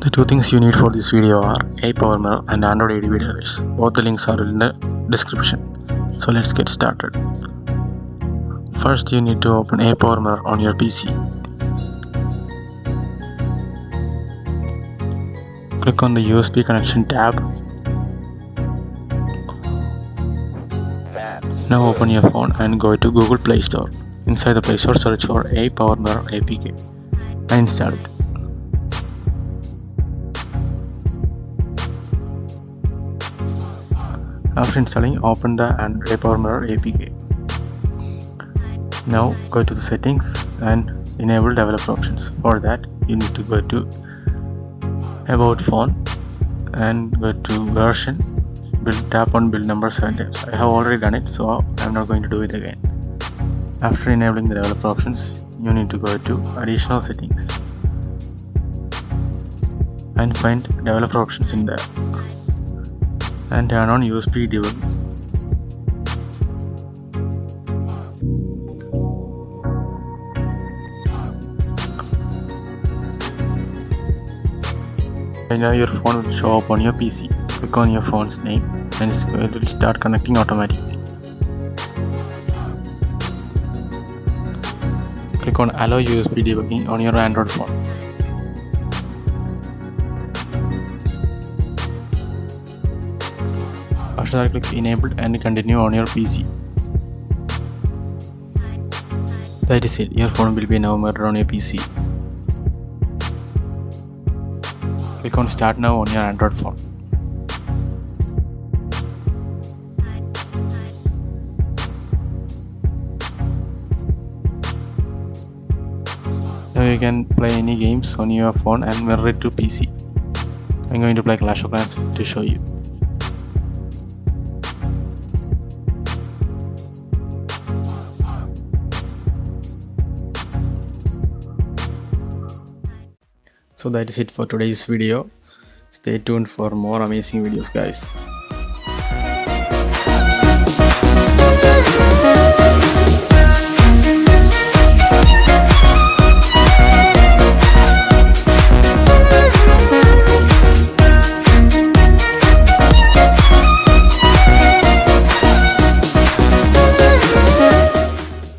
The two things you need for this video are a power mirror and Android ADB drivers. Both the links are in the description. So let's get started. First you need to open a power mirror on your PC. Click on the USB connection tab. Now open your phone and go to Google Play Store. Inside the Play Store, search for a power mirror APK and install it. After installing, open the a power mirror APK. Now go to the settings and enable developer options. For that, you need to go to about phone and go to version. Tap on build number 7 times. I have already done it, so I'm not going to do it again. After enabling the developer options, you need to go to additional settings and find developer options in there and turn on USB debug. And now your phone will show up on your PC. Click on your phone's name and it will start connecting automatically. Click on Allow USB debugging on your Android phone. After that, click Enabled and continue on your PC. That is it, your phone will be now mirrored on your PC. Click on Start Now on your Android phone. Now you can play any games on your phone and mirror it to PC. I'm going to play Clash of Clans to show you. So that is it for today's video. Stay tuned for more amazing videos, guys.